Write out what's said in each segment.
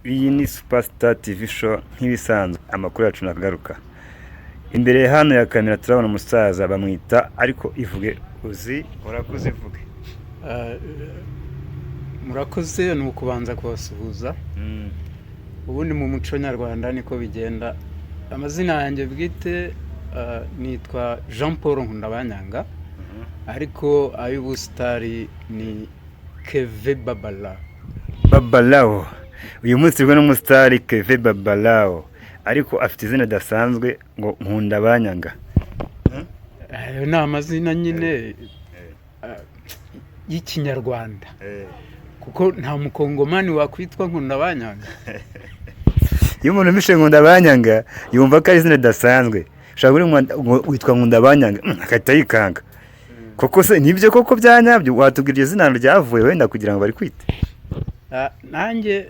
iyi ni Superstar TV show nk'ibisanzwe amakuru yacu nakagaruka. Imbere hano ya kamera turabona umusaza bamwita ariko ivuge uzi urakoze ivuge. Murakoze ni ukubanza kubasuhuza. Ubundi mu muco nyarwanda niko bigenda. Amazina yanjye bwite nitwa Jean Paul Nkundabanyanga, ariko ay'ubusitari ni Keve Babalao. Uyu munsi rwo n'umusitari Keve Babalao, ariko afite izina dasanzwe ngo Nkundabanyanga. Ni amazina nyine y'ikinyarwanda, kuko nta mukongomani wakwitwa Nkundabanyanga. Iyo umuntu mishe Nkundabanyanga yumva ko ari izina dasanzwe. Ushobora witwa Nkundabanyanga akahita yikanga. Koko se nibyo koko byanyabyo watubwira izina ryavuye wenda kugira ngo bari kwite? Nanjye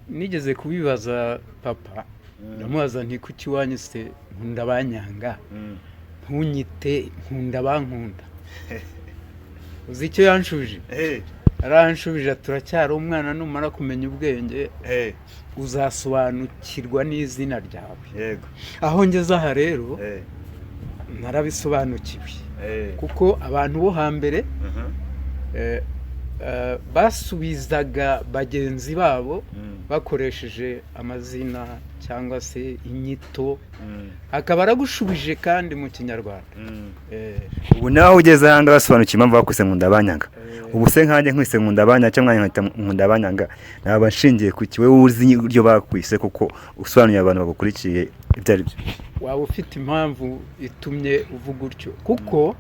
nigeze kubibaza papa, ndamubaza nti kuki wanyise Nkundabanyanga ntunyite Nkundabankunda. Uzi icyo yanshubije? Aranshubije turacyari umwana, numara kumenya ubwenge uzasobanukirwa n'izina ryawe. Yego. Aho ngeze aha rero narabisobanukiwe, kuko abantu bo hambere basubizaga bagenzi babo bakoresheje amazina cyangwa se inyito, akaba aragushubije kandi mu kinyarwanda. Ubu naho ugeze ahanga basobanukiye impamvu bakwise Nkundabanyanga. Ubu se nkanjye nkwise Nkundabanyanga cyangwa nkita Nkundabanyanga, naba nshingiye ku kiwe uzi uburyo bakwise, kuko usobanuye abantu bagukurikiye ibyo ari byo. Waba ufite impamvu itumye uvuga utyo, kuko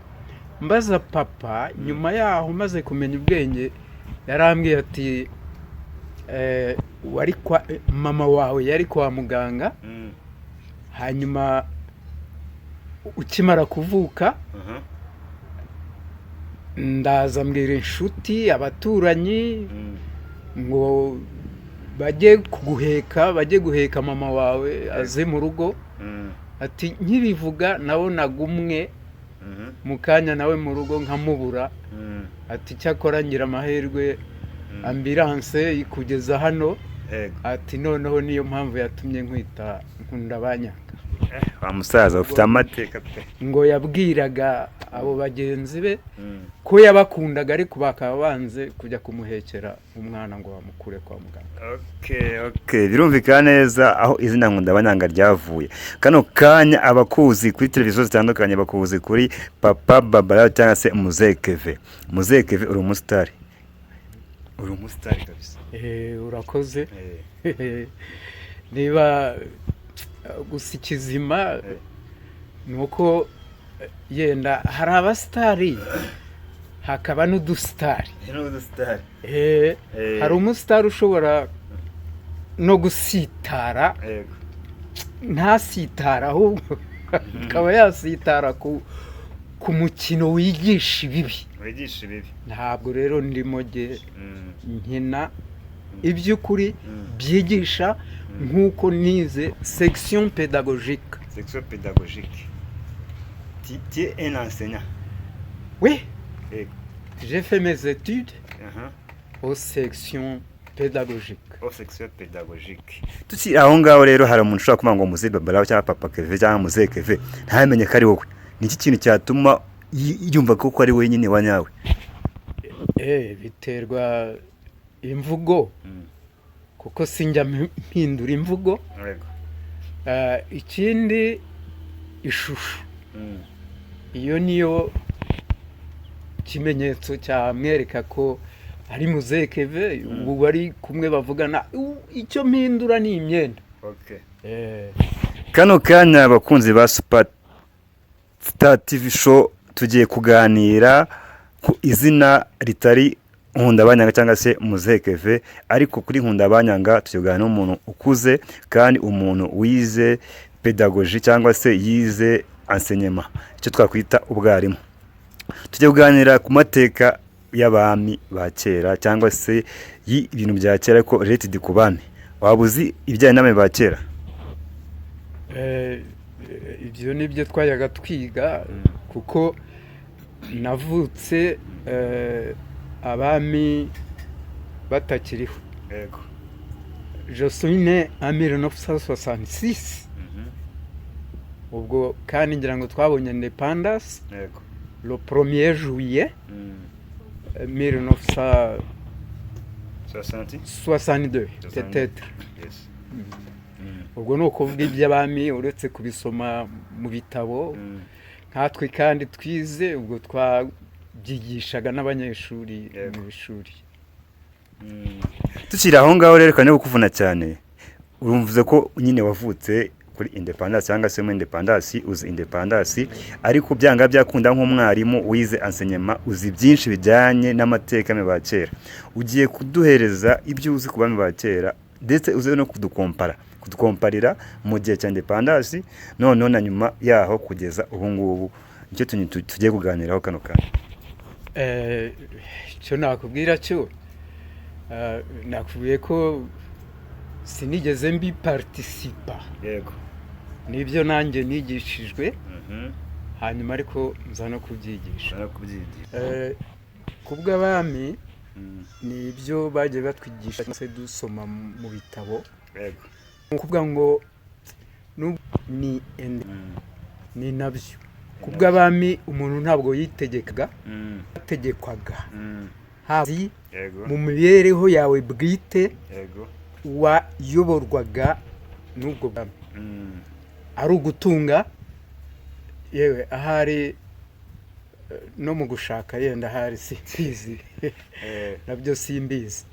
mbaza papa nyuma yaho maze kumenya ubwenge, yarambwiye ati wari kwa mama wawe yari kwa muganga, hanyuma ukimara kuvuka ndaza mbwira inshuti abaturanyi ngo bajye kuguheka, bajye guheka mama wawe aze mu rugo. Ati nkibivuga nabonaga umwe mu kanya nawe mu rugo nkamubura. Ati cyakora ngira amahirwe ambulance ikugeza hano. Ati noneho niyo mpamvu yatumye nkwita Nkundabanyanga. Wa musaza ufite amateka pe. Ngo yabwiraga abo bagenzi be ko yabakundaga, ariko bakaba banze kujya kumuhekera umwana ngo bamukure kwa muganga. Okay, birumvikana neza aho izina Nkundabanyanga ryavuye. Kano kanya abakuzi kuri televiziyo zitandukanye bakuzi kuri Papa Babalao cyangwa se Muzehe Keve. Muzehe Keve uri umusitari. Uri umusitari kabisa. Urakoze. Niba gusa ikizima nuko yenda hari abasitari hakaba n'udusitari. Hari umusitari ushobora no gusitara, ntasitara ahubwo akaba yasitara ku mukino wigisha ibibi. Ntabwo rero ndimo nkina iby'ukuri byigisha, nk'uko nize section pédagogique. Section pédagogique. Tu es un enseignant? Oui. J'ai fait mes études aux sections pédagogiques. Aux sections pédagogiques. Tuki aho ngaho rero hari umuntu ushobora kumanga ngo Muzehe Babalao cyangwa Papa Keve cyangwa Muzehe Keve ntamenye ko ari wowe. Ni iki kintu cyatuma yumva ko ari wowe nyine wanyawe? Biterwa imvugo, kuko sinjya mpindura imvugo. Ikindi ishusho, iyo niyo kimenyetso cyamwereka ko ari Muzehe Keve. Ubu bari kumwe bavugana, icyo mpindura ni imyenda. Kano kanya abakunzi ba Superstar TV show tugiye kuganira ku izina ritari Nkundabanyanga cyangwa se Muzehe Keve, ariko kuri Nkundabanyanga tuganira n'umuntu ukuze kandi umuntu wize pedagogy cyangwa se yize enseignement, icyo twakwita ubwarimu. Tujye kuganira ku mateka y'abami ba kera cyangwa se ibintu bya kera ko related ku bami. Waba uzi ibijyanye n'abami ba kera? Ibyo nibyo twayaga twiga, kuko navutse abami batakiriho. je suis né en 1966 ubwo kandi ngira ngo twabonye independence yego le 1er juillet 1962 peut-être. yes ubwo ni ukuvuga iby'abami uretse kubisoma mu bitabo nkatwe kandi twize ubwo twabyigishaga n'abanyeshuri mu ishuri. tukiri aho ngaho rero kandi kukuvuna cyane urumvuze ko nyine wavutse kuri independence cyangwa se mu independence uzi independence ariko byanga byakunda nk'umwarimu wize enseignement uzi byinshi bijyanye n'amateka me ba kera ugiye kuduhereza ibyo uzi ku bami ba kera ndetse uzi no kudukomparira mu gihe cya independence none na nyuma yaho kugeza ubu ngubu nicyo tugiye kuganiraho kano kanya. Icyo nakubwira cyo nakubwiye ko sinigeze mbi participa yego nibyo nanjye nigishijwe hanyuma ariko nza no kubyigisha kubw'abami nibyo bagiye batwigisha se dusoma mu bitabo yego kuvuga ngo ni nabyo kubw'abami umuntu ntabwo yitegekaga yategekwaga hazi mu mibereho yawe bwite wayoborwaga n'ubwo bwami ari ugutunga yewe ahari no mu gushaka yenda ahari simbizi nabyo simbizi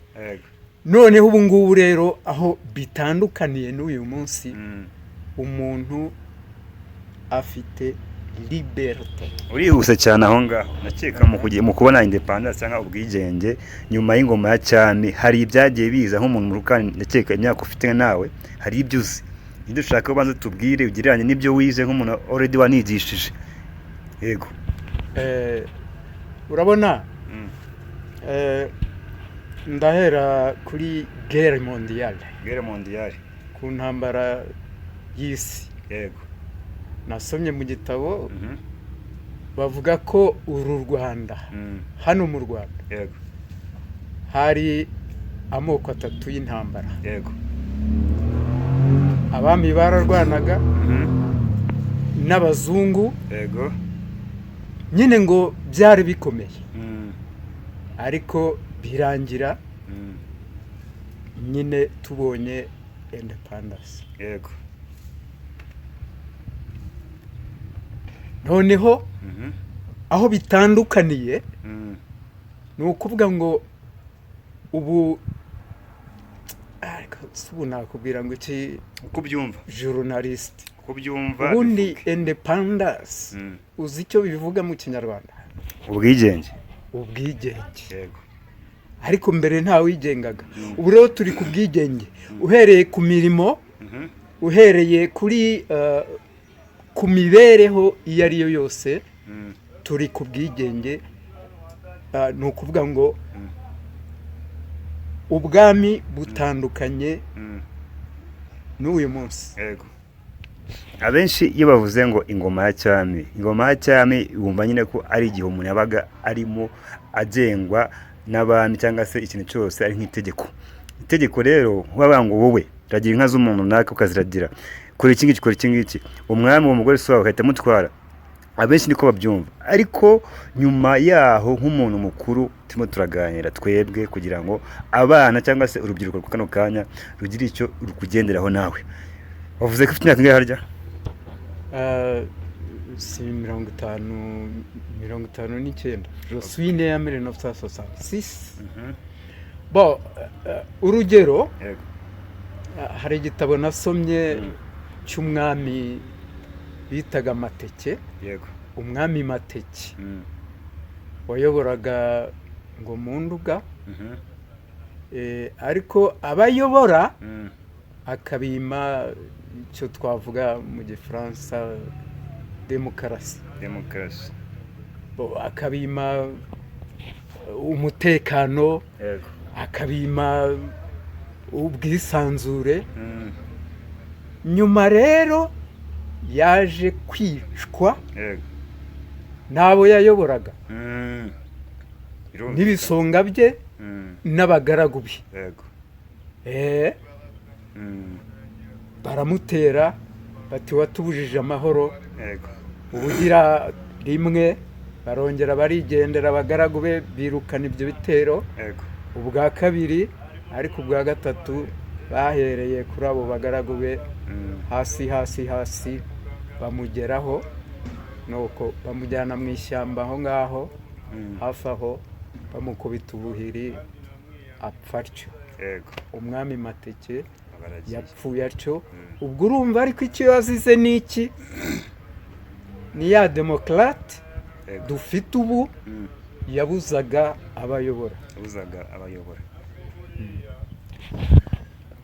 noneho ubu ngubu rero aho bitandukaniye n'uyu munsi umuntu afite liberté. urihuse cyane aho ngaho nakeka mu kubona independence cyangwa ubwigenge nyuma y'ingoma ya cyami hari ibyagiye biza nk'umuntu mu rukani nakeka imyaka ufite nawe hari ibyo uzi ibyo ushaka ubanza tubwire ugereranye n'ibyo wize nk'umuntu already wanigishije. Yego urabona ndahera kuri guerre mondiale ku ntambara y'isi. Yego nasomye mu gitabo bavuga ko uru Rwanda hano mu Rwanda yego hari amoko atatu y'intambara. Yego abami bararwanaga n'abazungu. Yego nyine ngo byari bikomeye ariko birangira nyine tubonye independence. Yego noneho aho bitandukaniye ni ukuvuga ngo ubu nakubwira ngo iki uko byumva journaliste uko byumva ubundi independence uzi icyo bivuga mu Kinyarwanda? ubwigenge. Yego ariko mbere nta wigengaga. ubu rero turi ku bwigenge uhereye ku mirimo uhereye kuri ku mibereho iyo ari yo yose turi ku bwigenge. ni ukuvuga ngo ubwami butandukanye n'uyu munsi. Yego abenshi iyo bavuze ngo ingoma ya cyami bumva nyine ko ari igihe umuntu yabaga arimo agengwa n'abami cyangwa se ikintu cyose ari nk'itegeko rero wabaga ngo wowe ragira inka z'umuntu runaka ukaziragira kora iki ngiki umwami uwo mugore wawe agahita amutwara. abenshi niko babyumva ariko nyuma yaho nk'umuntu mukuru turimo turaganira twebwe kugira ngo abana cyangwa se urubyiruko kano kanya rugire icyo rukugenderaho nawe. wavuze ko ufite imyaka ingahe harya? si 59. je suis né en 1966. bon urugero hari igitabo nasomye cy'umwami bitaga Mateke. Yego umwami Mateke wayoboraga ngo mu Nduga ariko abayobora akabima icyo twavuga mu Gifaransa demokarasi. akabima umutekano. Yego akabima ubwisanzure. nyuma rero yaje kwicwa n'abo yayoboraga n'ibisonga bye n'abagaragu be. baramutera bati watubujije amahoro. yego ubugira rimwe barongera barigendera, abagaragu be birukana ibyo bitero. yego ubwa kabiri ariko ubwa gatatu bahereye kuri abo bagaragu be hasi bamugeraho, nuko bamujyana mu ishyamba aho ngaho hafi aho, bamukubita ubuhiri apfa atyo. yego umwami Mateke abaragiye. yapfuye atyo. ubwo urumva ariko icyo yazize ni iki? ni ya demokarate Yego. dufite ubu yabuzaga abayobora.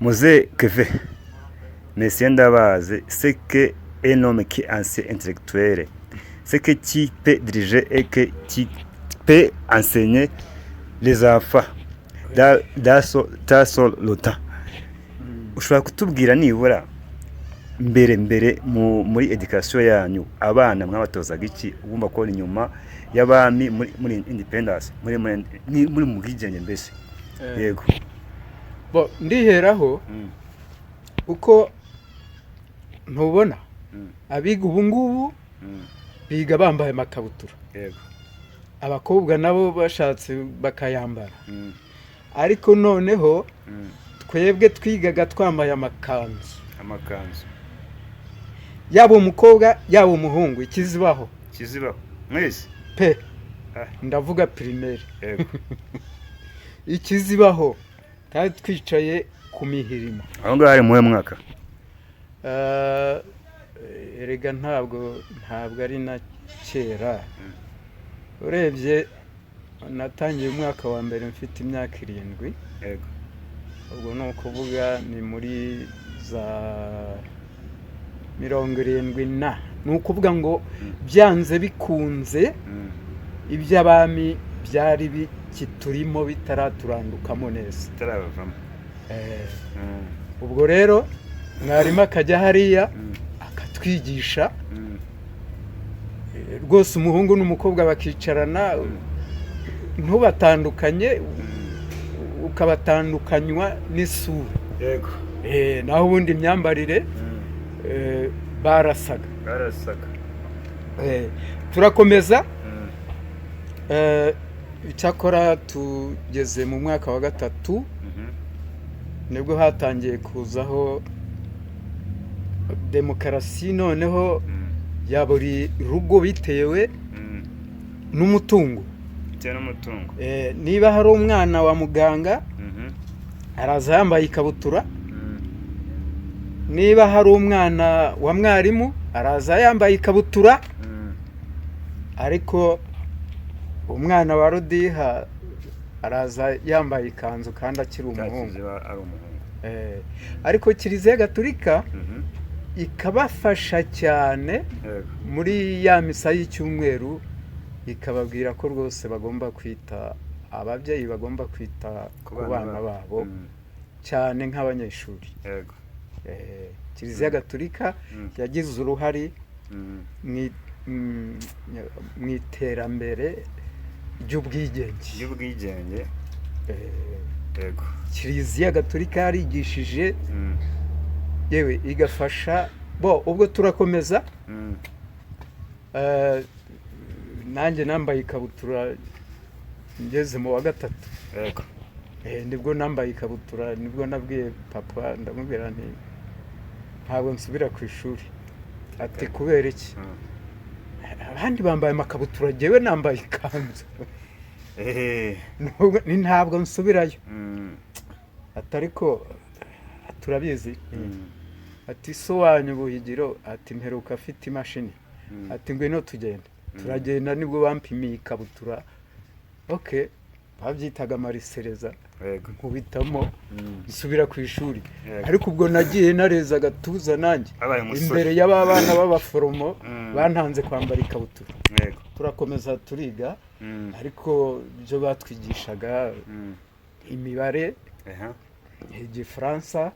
Mzee Kevin, Messieurs Ndabaze, c'est que un homme qui est assez intellectuel, c'est que qui peut diriger et que qui peut enseigner les enfants dans son temps. Ushobora kutubwira nibura mbere muri education yanyu abana mwabatozaga iki ugomba kubona inyuma y'abami muri independence muri mu bwigenge mbese? Yego. bo ndiheraho uko ntubona abiga ubu ngubu biga bambaye amakabutura, yego abakobwa nabo bashatse bakayambara, ariko noneho twebwe twigaga twambaye amakanzu, yaba umukobwa yaba umuhungu. Ikizibaho mwese pe ndavuga primaire. yego ikizibaho kandi twicaye ku mihirima. aho ngaho ari muwe mwaka? Erega ntabwo ari na kera. urebye natangiye umwaka wa mbere mfite imyaka 7. yego ubwo ni ukuvuga ni muri za 70. ni ukuvuga ngo byanze bikunze iby'abami byari bikiturimo bitaraturandukamo neza. tarabavamo. ubwo rero mwarimu akajya hariya akatwigisha rwose, umuhungu n'umukobwa bakicarana ntubatandukanye, ukabatandukanywa n'isura. yego naho ubundi imyambarire barasaga. turakomeza. icyakora tugeze mu mwaka wa 3 nibwo hatangiye kuzaho demokarasi noneho ya buri rugo bitewe n'umutungo. niba hari umwana wa muganga araza yambaye ikabutura, niba hari umwana wa mwarimu araza yambaye ikabutura, ariko umwana wa Rodiha araza yambaye ikanzu kandi akiri umuhungu. ariko Kiliziya Gatolika ikabafasha cyane muri ya misa y'icyumweru, ikababwira ko rwose bagomba kwita, ababyeyi bagomba kwita ku bana babo cyane nk'abanyeshuri. Kiliziya Gatolika yagize uruhare mu iterambere ry'ubwigenge. Kiliziya Gatolika yarigishije yewe igafasha. ubwo turakomeza. nanjye nambaye ikabutura ngeze mu wa 3. nibwo nambaye ikabutura, nibwo nabwiye papa, ndamubwira nti ntabwo nsubira ku ishuri. ati kubera iki? abandi bambaye amakabutura, jyewe nambaye ikanzu. ntabwo nsubirayo. ati ariko turabizi. ati so wanyu Buhigiro, ati mperuka afite imashini. ati ngwino tugenda. turagenda, nibwo bampimiye ikabutura. babyitaga marisereza. nkubitamo nsubira ku ishuri. ariko ubwo nagiye nareza agatuza nanjye imbere y'abana b'abaforomo bantanze kwambara ikabutura. turakomeza turiga, ariko byo batwigishaga imibare, igifaransa.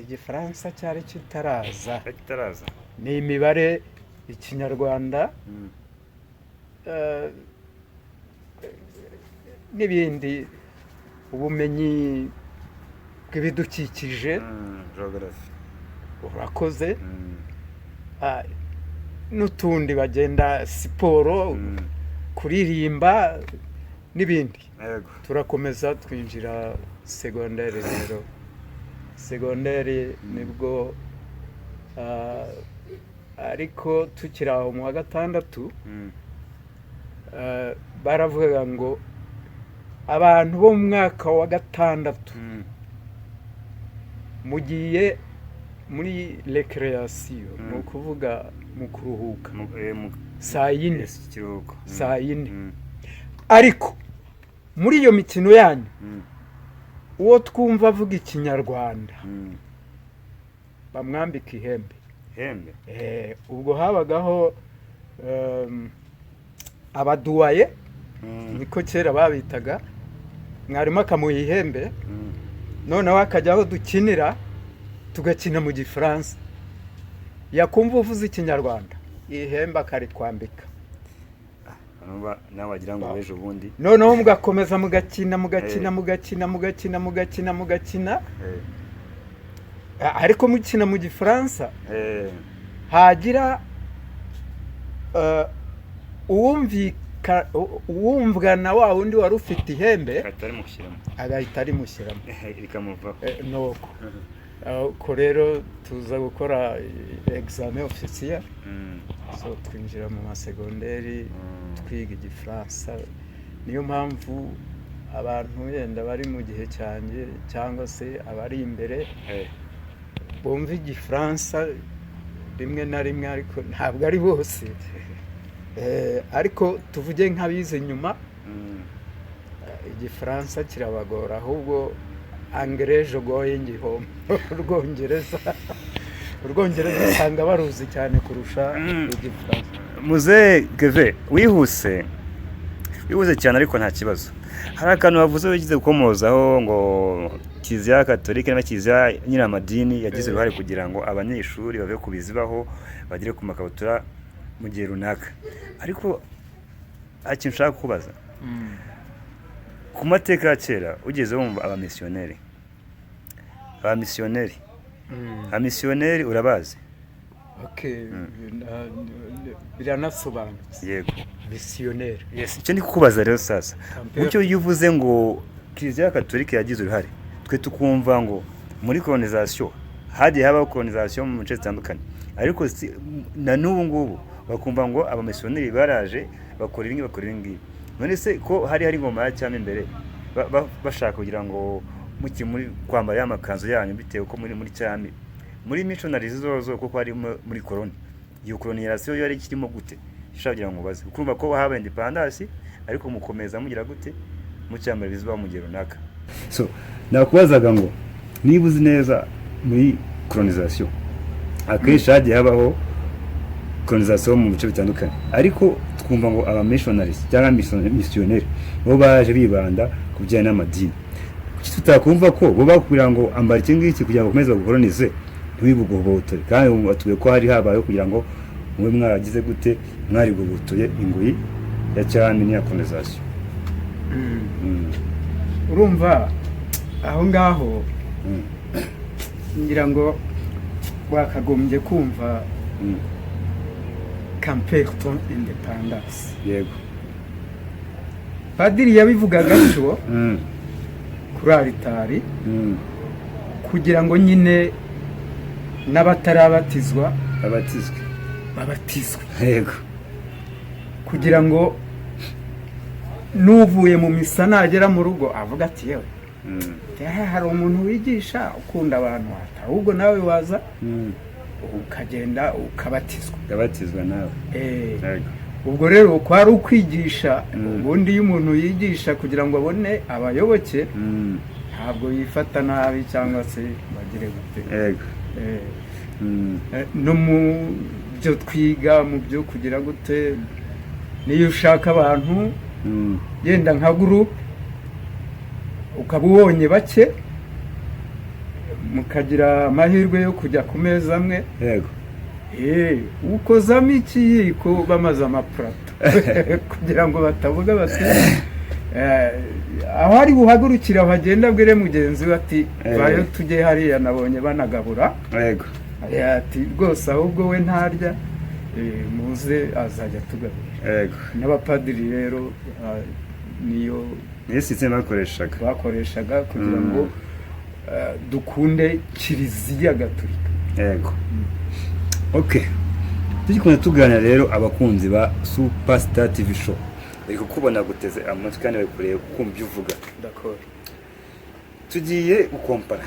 igifaransa cyari kitaraza. ni imibare, ikinyarwanda n'ibindi, ubumenyi bw'ibidukikije. geography. Urakoze. N'utundi bagenda siporo, kuririmba n'ibindi. Yego. Turakomeza twinjira segonderi rero. Segonderi nibwo ariko tukiri aho mu wa gatandatu baravuga ngo abantu bo mu mwaka wa gatandatu mugiye muri recreation, ni ukuvuga mu kuruhuka saa yine, ariko muri iyo mikino yanyu uwo twumva avuga ikinyarwanda bamwambika ihembe. Ubwo habagaho abaduwaye, niko kera babitaga, mwarimu akamuha ihembe, noneho akajyaho dukinira tugakina mu gifaransa, yakumva uvuze ikinyarwanda ihembe akaritwambika. Nawe wagira ngo ejo bundi noneho mugakomeza mugakina ariko mukina mu gifaransa. Hagira uwumvwa na wa wundi wari ufite ihembe agahita arimushyiramo nuko. Ko rero tuza gukora examen officiel, so twinjira mu masegonderi twiga igifaransa. Niyo mpamvu abantu yenda bari mu gihe cyanjye cyangwa se abari imbere bumva igifaransa rimwe na rimwe, ariko ntabwo ari bose. Ariko tuvuge nk'abize nyuma, igifaransa kirabagora, ahubwo anglais goye ngihomba. Urwongereza usanga baruzi cyane kurusha igifaransa. Muze Keve, wihuse cyane ariko nta kibazo. Hari akantu bavuze bigize gukomozaho ngo Kiliziya Katolika na Kiliziya Nyiramadini yagize uruhare kugira ngo abanyeshuri bave kubizibaho bagire ku makabutura mu gihe runaka. Ariko ikintu nshaka kubaza, ku mateka ya kera ugeze wumva abamisiyoneri urabazi? Biranasobanutse. Yego. Misiyoneri. Yes, icyo ndi kukubaza rero sasa. Mucyo yuvuze ngo Kiliziya Katolika yagize uruhare, twe tukumva ngo muri colonisation hagiye habaho colonisation mu bice bitandukanye, ariko na n'ubu ngubu bakumva ngo abamisiyoneri baraje bakora ibingi. None se ko hari ingoma ya cyane imbere bashaka kugira ngo muri kwambara y'amakanzu yanyu bitewe ko muri cyane muri missionaries zozo kuko hari muri koloni. Iyo colonization yari kirimo gute? Ishagira ngo baze ukumva ko haba independence, ariko mukomeza mugira gute mu cyambara bizwa mu gihe runaka. So nakubazaga ngo niba uzi neza muri colonisation akenshi hagiye habaho colonisation mu bice bitandukanye, ariko twumva ngo aba missionaries cyangwa missionnaire bo baje bibanda ku bijyanye n'amadini. Tutakumva ko bo bakubwira ngo ambara iki ngiki kugira ngo ukomeze gukolonize ntiwibugobotoye, kandi batuye ko hari habaye kugira ngo mwe mwaragize gute mwarigobotoye ingoyi ya cyane n'iya colonisation. Urumva aho ngaho ngira ngo wakagombye kumva campaign independence. Yego. Padiri yabivugaga cyo kuri aritari kugira ngo nyine n'abatarabatizwa babatizwe. Yego. Kugira ngo n'uvuye mu misa nagera mu rugo avuga ati yewe hari umuntu wigisha ukunda abantu, ahubwo nawe waza ukagenda ukabatizwa nawe. Ubwo rero ko ari ukwigisha. Ubundi iyo umuntu yigisha kugira ngo abone abayoboke ntabwo yifata nabi cyangwa se bagire gute. No mu byo twiga, mu byo kugira gute, niyo ushaka abantu yenda nka group ukaba ubonye bake mukagira amahirwe yo kujya ku meza amwe. Yego. Ukozamo ikiyiko bamaze amaplato kugira ngo batavuga bati aho ari buhagurukira hagenda abwire mugenzi we ati Eh. bayo tujye hariya nabonye banagabura yego ati rwose ahubwo we ntarya muze azajya tugaburira yego n'abapadiri rero niyo niyo sisiteme bakoreshaga kugira ngo dukunde kiliziya gatolika yego okay tugikunda tuganira rero abakunzi ba Superstar TV show bari kukubona guteze amatwi kandi bari kureba kumva ibyo uvuga d'accord tugiye gukompara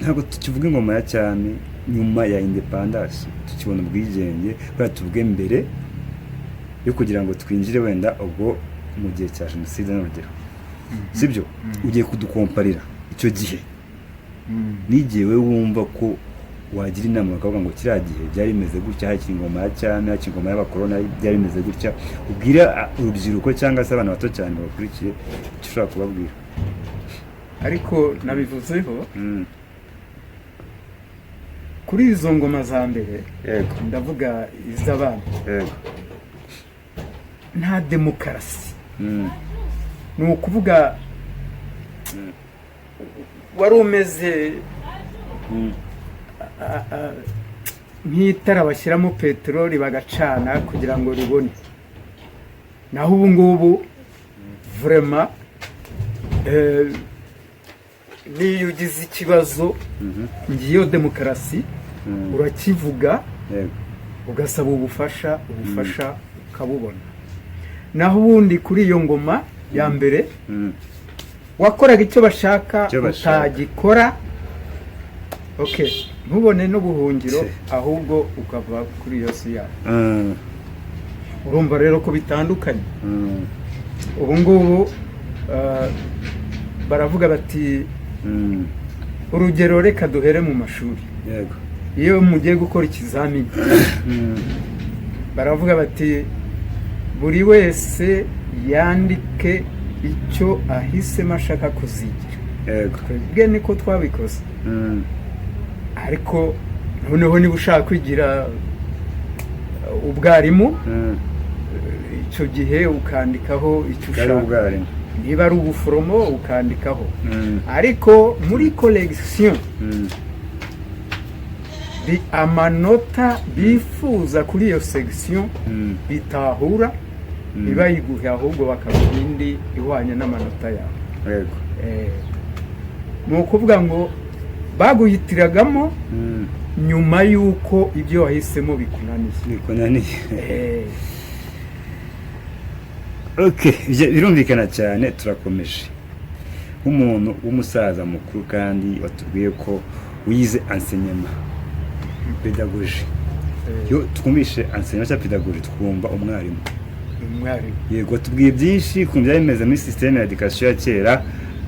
ntabwo tukivuga ingoma ya cyami nyuma ya independence tukibona ubwigenge kubera tuvuge mbere yo kugira ngo twinjire wenda ubwo mu gihe cya jenoside n'urugero sibyo ugiye kudukomparira icyo gihe n'igihe we wumva ko wagira inama bakavuga ngo kiriya gihe byari bimeze gutya hakiri ingoma ya cyami hakiri ingoma y'abakorona byari bimeze gutya ubwira urubyiruko cyangwa se abana bato cyane bakurikiye icyo ushobora kubabwira ariko nabivuzeho kuri izo ngoma za mbere yego ndavuga iz'abana yego nta demokarasi ni ukuvuga wari umeze nk'itara bashyiramo peteroli bagacana kugira ngo ribone naho ubu ngubu vrema niyo ugize ikibazo ngiyo demokarasi urakivuga ugasaba ubufasha ukabubona naho ubundi kuri iyo ngoma ya mbere wakoraga icyo bashaka utagikora okay ntubone n'ubuhungiro ahubwo ukava kuri iyo si yawe urumva rero ko bitandukanye ubu ngubu baravuga bati urugero reka duhere mu mashuri yego iyo mugiye gukora ikizamini baravuga bati buri wese yandike icyo ahisemo ashaka kuzigira yego twebwe niko twabikoze ariko noneho niba ushaka kwigira ubwarimu icyo gihe ukandikaho icyo ushaka niba ari ubuforomo ukandikaho ariko muri collection amanota bifuza kuri iyo section bitahura ntibayiguhe ahubwo bakaguha indi ihwanye n'amanota yawe ni ukuvuga ngo baguhitiragamo nyuma y'uko ibyo wahisemo bikunaniye birumvikana cyane turakomeje nk'umuntu w'umusaza mukuru kandi watubwiye ko wize enseignement pedagogie iyo twumvishe enseignement cyangwa pedagogie twumva umwarimu yego watubwiye byinshi ku byari bimeze muri système ya education ya kera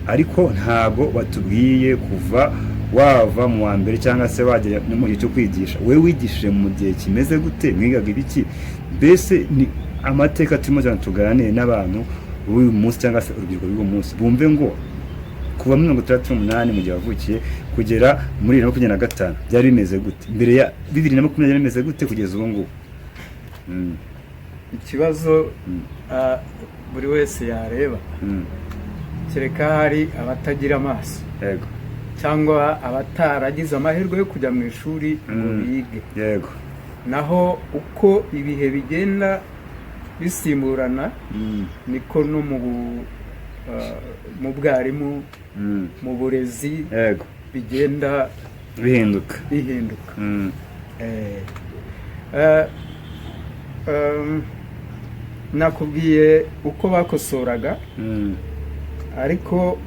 ariko ntabwo watubwiye kuva wava mu wa mbere cyangwa se wagera no mu gihe cyo kwigisha we wigishije mu gihe kimeze gute mwigaga ibiki mbese ni amateka turimo cyane tuganire n'abantu b'uyu munsi cyangwa se urubyiruko rw'uyu munsi bumve ngo kuva 1968 mu gihe wavukiye kugera muri 2025 byari bimeze gute mbere ya 2020 byari bimeze gute kugeza ubu ngubu ikibazo buri wese yareba kereka hari abatagira amaso yego cyangwa abataragize amahirwe yo kujya mu ishuri ngo bige yego naho uko ibihe bigenda bisimburana niko no mu bwarimu mu burezi bigenda bihinduka nakubwiye uko bakosoraga ariko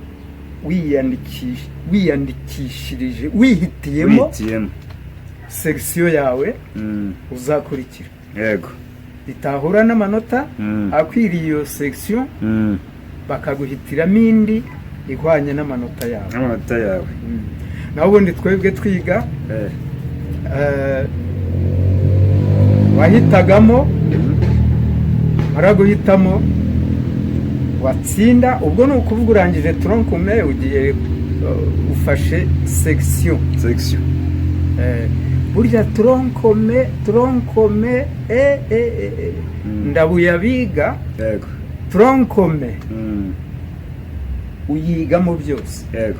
wiyandikishirije wihitiyemo section yawe uzakurikira yego bitahura n'amanota akwiriye iyo section bakaguhitiramo indi ihwanye n'amanota yawe naho ubundi twebwe twiga wahitagamo baraguhitamo watsinda ubwo ni ukuvuga urangije troncume ugiye ufashe section burya troncume ndabuya biga tronkome Mm. uyigamo byose, yego.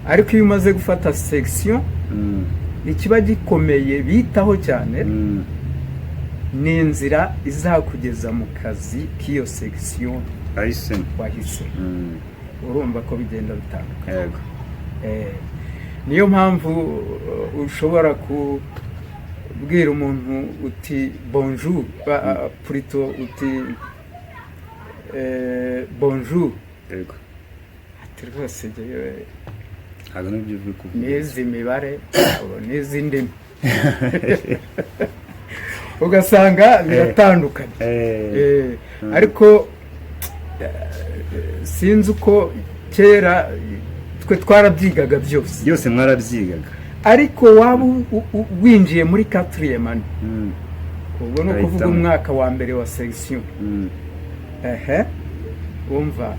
ariko iyo umaze gufata section Mm. ikiba gikomeye bitaho cyane Mm. ni inzira izakugeza mu kazi k'iyo section ahisemo. wahise. Mm. Urumva ko bigenda bitandukanye. yego. Niyo mpamvu ushobora kubwira umuntu uti bonjour, plutôt uti bonjour, yego. ati rwose njyewe ntabwo nibyo uri kuvuga. n'izi mibare n'izi ndimi ugasanga biratandukanye. Ariko sinzi uko kera twe twarabyigaga byose mwarabyigaga, ariko waba winjiye muri 4e année, Mm. ubwo ni ukuvuga Ahitamo. umwaka wa mbere wa section, Mm. wumva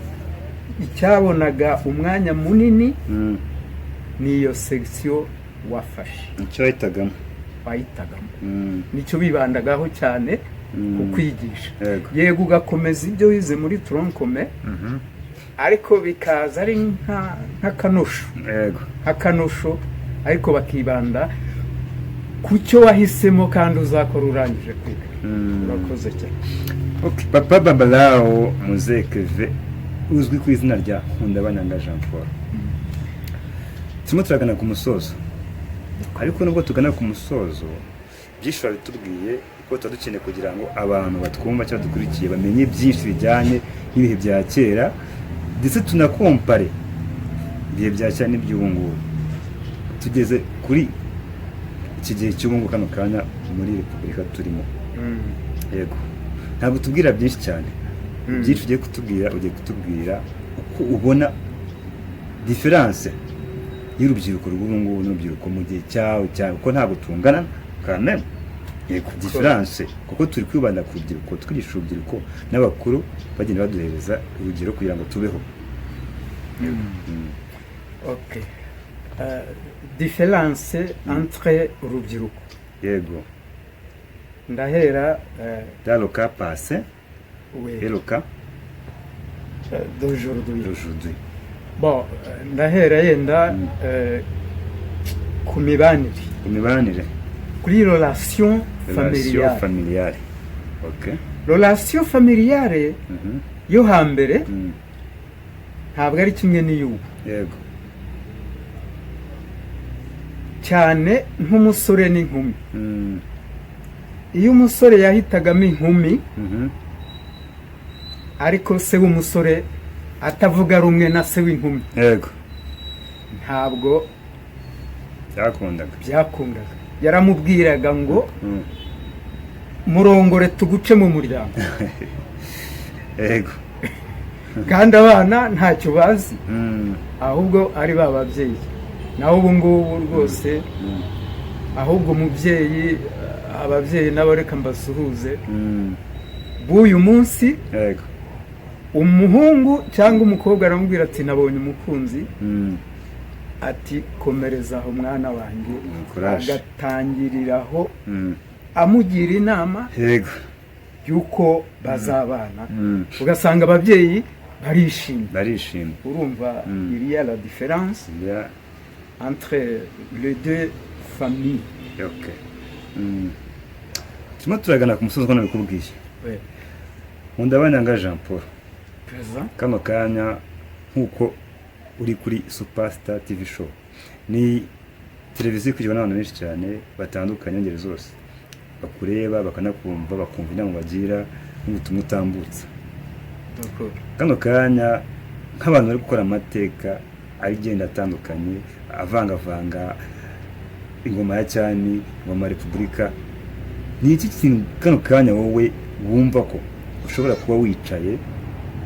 icyabonaga umwanya munini Mm. niyo section wafashe icyo wahitagamo. wahitagamo, Mm. nicyo bibandagaho cyane Mm. ku kwigisha. yego. Yego ugakomeza ibyo wize muri tronkome, Mhm. ariko bikaza ari nk'akanosho, yego. nk'akanosho, ariko bakibanda ku cyo wahisemo kandi uzakora urangije kwiga. Mm. Urakoze cyane. Okay. Papa Babalawo Muzehe Kevin, uzwi ku izina rya Nkundabanyanga Jean Paul. Turimo turagana ku musozo, ariko nubwo tugana ku musozo byinshi babitubwiye, kuko tuba dukeneye kugira ngo abantu batwumva cyangwa dukurikiye bamenye byinshi bijyanye n'ibihe bya kera, ndetse tunakompare ibihe bya kera n'iby'ubu ngubu. Tugeze kuri iki gihe cy'ubu ngubu, kano kanya muri repubulika turimo. Yego, ntabwo tubwira byinshi cyane. Byinshi ugiye kutubwira uko ubona diferanse y'urubyiruko rw'ubu ngubu n'urubyiruko mu gihe cyawe cyane, kuko ntabwo tungana kandi yego diferanse, kuko turi kwibanda ku rubyiruko, twigisha urubyiruko n'abakuru bagenda baduhereza urugero kugira ngo tubeho. Okay. Différence entre urubyiruko. Yego. Ndahera dans le cas passé et le cas d'aujourd'hui. Bon, ndahera yenda ku mibanire. Ku mibanire. Kuri relation familiale. Okay. Relation familiale yo hambere ntabwo ari kimwe n'iyubu. Yego. Cyane nk'umusore n'inkumi. Iyo umusore yahitagamo inkumi, ariko se w'umusore atavuga rumwe na se w'inkumi, yego, ntabwo byakundaga. Yaramubwiraga ngo murongore tuguce mu muryango. Yego. Kandi abana ntacyo bazi, ahubwo ari ba babyeyi. Naho ubu ngubu rwose ahubwo umubyeyi, ababyeyi nabo reka mbasuhuze, b'uyu munsi umuhungu cyangwa umukobwa aramubwira ati nabonye umukunzi, ati komereza aho mwana wanjye, agatangiriraho amugira inama y'uko bazabana. Ugasanga ababyeyi barishimye. Urumva iriya la différence entre les deux familles. Okay. Turimo turagana ku musozi nk'uko nabikubwiye. Nkundabanyanga Jean Paul, kano kanya nk'uko uri kuri Superstar TV show, ni televiziyo ikurikiwe n'abantu benshi cyane batandukanye, ingeri zose, bakureba bakanakumva, bakumva inama bagira n'ubutumwa utambutsa. Kano kanya nk'abantu bari gukora amateka agenda atandukanye, avangavanga ingoma ya cyani, ingoma ya repubulika, ni iki kintu kano kanya wowe wumva ko ushobora kuba wicaye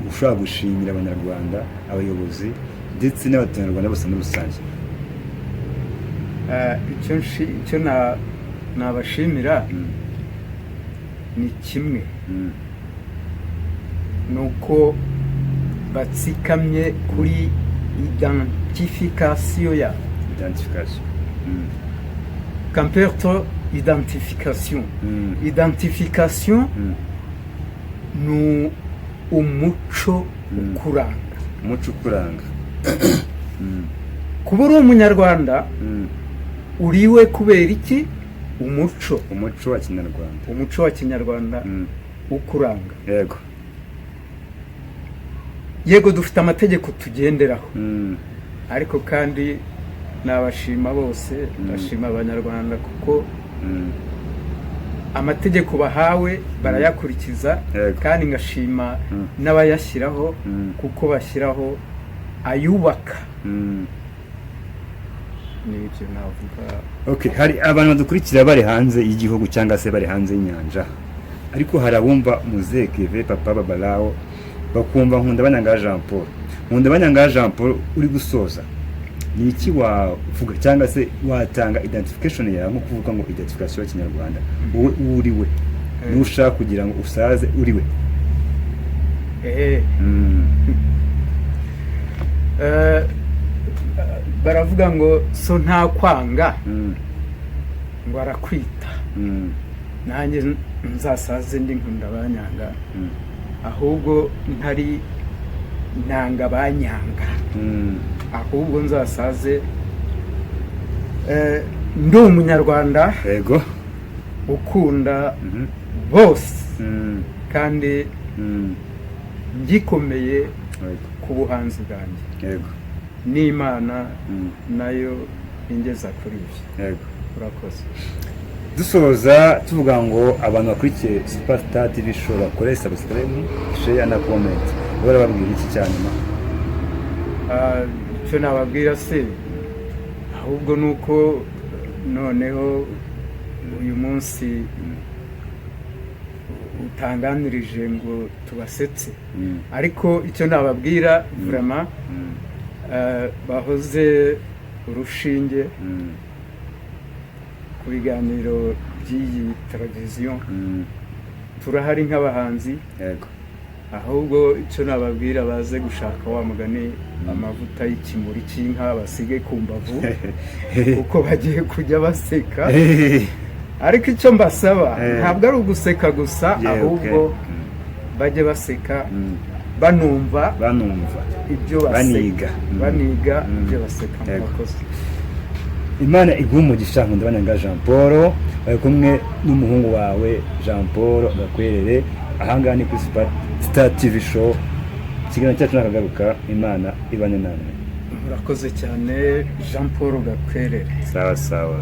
ushobora gushimira abanyarwanda, abayobozi ndetse n'abaturarwanda bose muri rusange? Icyo nabashimira ni kimwe, nuko batsikamye kuri identification ya Camperto identification. Identification umuco ukuranga. umuco ukuranga. kuba uri umunyarwanda uriwe kubera iki? umuco wa kinyarwanda. umuco wa kinyarwanda ukuranga. yego dufite amategeko tugenderaho, ariko kandi nabashima bose, bashima abanyarwanda kuko amategeko bahawe barayakurikiza, kandi ngashima n'abayashyiraho kuko bashyiraho ayubaka. Nibyo navuga. Hari abantu badukurikira bari hanze y'igihugu cyangwa se bari hanze y'inyanja, ariko hari abumva Muzehe Kevin Papa Babalawo bakumva Nkundabanyanga Jean Paul. Nkundabanyanga Jean Paul uri gusoza, ni iki wavuga cyangwa se watanga identification yawe, nko kuvuga ngo identification ya kinyarwanda, wowe uriwe ni ushaka kugira ngo usaze uriwe? Baravuga ngo so nta kwanga ngo arakwita. nanjye nzasaze ndi Nkundabanyanga, ahubwo ntari nanga banyanga, ahubwo nzasaze ndi umunyarwanda ukunda bose, kandi ngikomeye ku buhanzi bwanjye, n'Imana nayo ingeza kuri ibyo. Urakoze. Dusoza tuvuga ngo abantu bakurikiye Superstar TV Show bakore subscribe, share na comment, barababwira iki cyane? Icyo nababwira se ahubwo nuko noneho uyu munsi utanganirije ngo tubasetse, ariko icyo nababwira vraiment bahoze urushinge ku biganiro by'iyi televiziyo, turahari nk'abahanzi, ahubwo icyo nababwira baze gushaka wa mugani amavuta y'ikimuri cy'inka basige ku mbavu kuko bagiye kujya baseka. Ariko icyo mbasaba ntabwo ari uguseka gusa, ahubwo bajye baseka banumva ibyo baseka, baniga ibyo baseka. Murakoze. Imana iguha umugisha Nkundabanyanga Jean Paul, bari kumwe n'umuhungu wawe Jean Paul Gakwerere. Ahangaha ni kuri Superstar TV Show, ikiganiro cyacu nakagaruka. Imana ibane namwe. Murakoze cyane Jean Paul Gakwerere. Sawa sawa.